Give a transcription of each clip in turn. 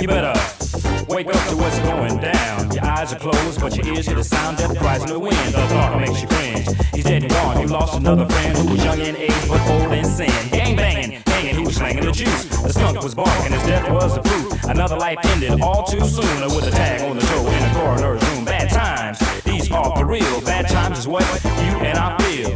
better wake up to what's going down. Your eyes are closed, but your ears hear the sound. Death cries in the wind. The thought makes you cringe. He's dead and gone. You lost another friend who was young in age but old in sin. Gang banging, hanging, he was slanging the juice. The skunk was barking, his death was the proof. Another life ended all too soon with a tag on the toe in the coroner's room. Bad times, these are for real. Bad times is what you and I feel.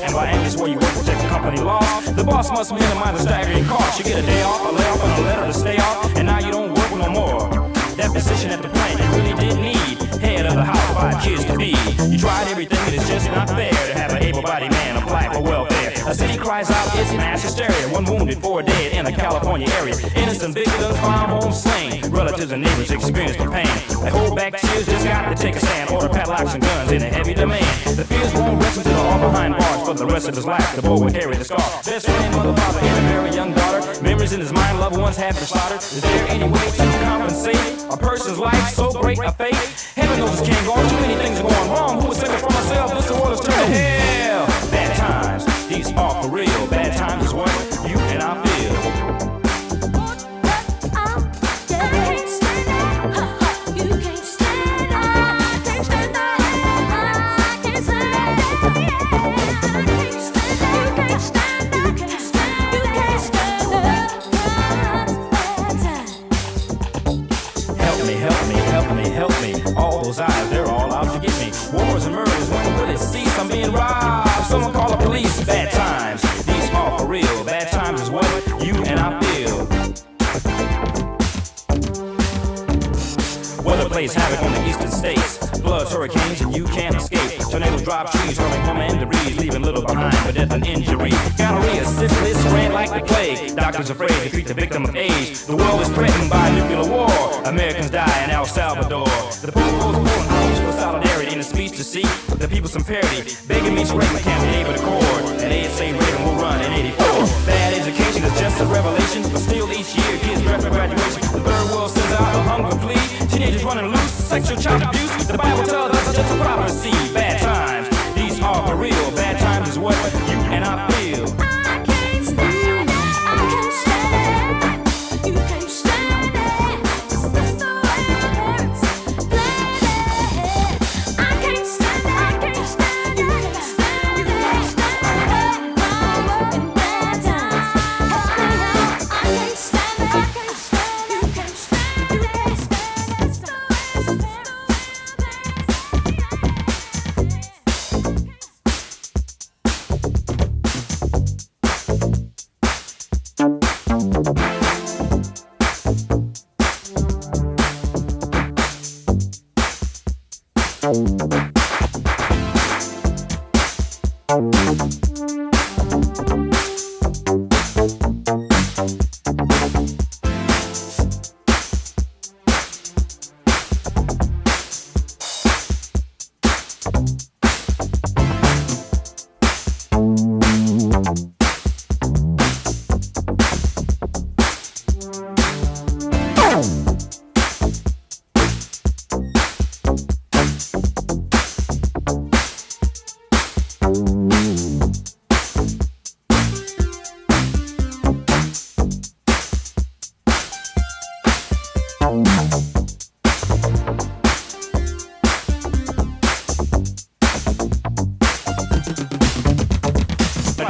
And by Angus where you work to protect the company laws, the boss must minimize the staggering cost. You get a day off, a layoff, and a letter to stay off, and now you don't work no more. That position at the plant you really did need. Head of the house, 5 kids to feed. You tried everything and it's just not fair to have an able-bodied man apply for welfare. A city cries out, it's mass hysteria. 1 wounded, 4 dead in a California area. Innocent victims found home slain. Relatives and neighbors experience the pain. They hold back tears, just got to take a stand. Order padlocks and guns in a heavy demand. The fears won't rest until they're all behind bars. For the rest of his life, the boy will carry the scar. Best friend, mother, father, and a very young daughter. Memories in his mind, loved ones have been slaughtered. Is there any way to compensate a person's life so great a fate? Heaven knows this can't go on. Too many things are going wrong. Who would save us from ourselves? This world is turning to hell. Bad times, these are for real. Bad times is what you and I feel. Help me, all those eyes, they're all out to get me. Wars and murders, when will it cease? I'm being robbed, someone call the police. Bad times, these are for real. Bad times is what you and I feel. Weather plays havoc on the eastern states. Floods, hurricanes, and you can't escape. Tornadoes drop trees, hurling home and debris, leaving little behind for death and injury. Gonorrhea, syphilis, spread like the plague. Doctors afraid to treat the victim of age. The world is threatened by nuclear war. Americans die in El Salvador. The people's pulling homes for solidarity in a speech to seek the people some parity. Begging me to break my can't be able to accord. And ASA Reagan will run in 84. Bad education is just a revelation, but still each year kids draft for graduation. The third world sends out a hunger plea. Teenagers running loose, sexual child abuse. The Bible tells us it's just a prophecy. Bad times, these are for real. Bad times is what you and I feel. I can't stand it, I can't stand it. You can't stand it, it's just the way it hurts. I can't stand it, I can't stand it. You can't stand it, I can't stand it. I'm working bad times. I can't stand it, I can't stand it. You can't stand it, you can't stand it.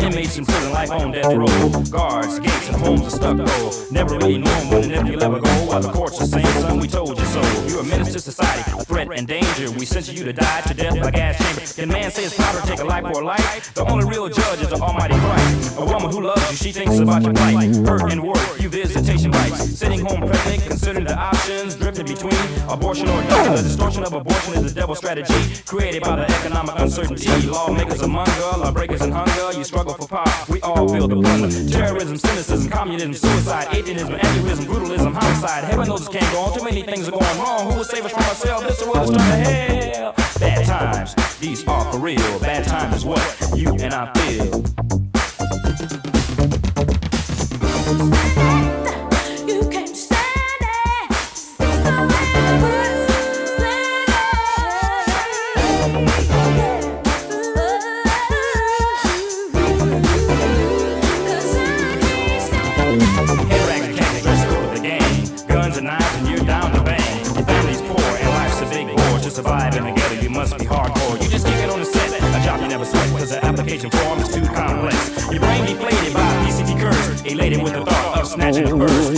Inmates in prison life on death row. Guards, gates, and homes are stuck though. Never really known when and if you'll ever go. While the courts are saying, son, we told you so. You're a menace to society, a threat and danger. We sent you to die to death by gas chamber. Can man say it's proper to take a life for a life? The only real judge is the Almighty Christ. A woman who loves you, she thinks about your plight. Hurt and work, you visitation rights. Sitting home pregnant, considering the options. Drifting between abortion or death. The distortion of abortion is a devil's strategy created by the economic uncertainty. Lawmakers among lawbreakers and hunger. You struggle for power, we all feel the plunder. Terrorism, cynicism, communism, suicide, atheism, atheism, brutalism, homicide. Heaven knows it can't go on. Too many things are going wrong. Who will save us from ourselves? This world is turning to hell. Bad times, these are for real. Bad times is what you and I feel. survive in the ghetto, you must be hardcore. You just kick it on the set, a job you never sweat, cause the application form is too complex. Your brain deflated by PCT curves, elated with the thought of snatching a purse.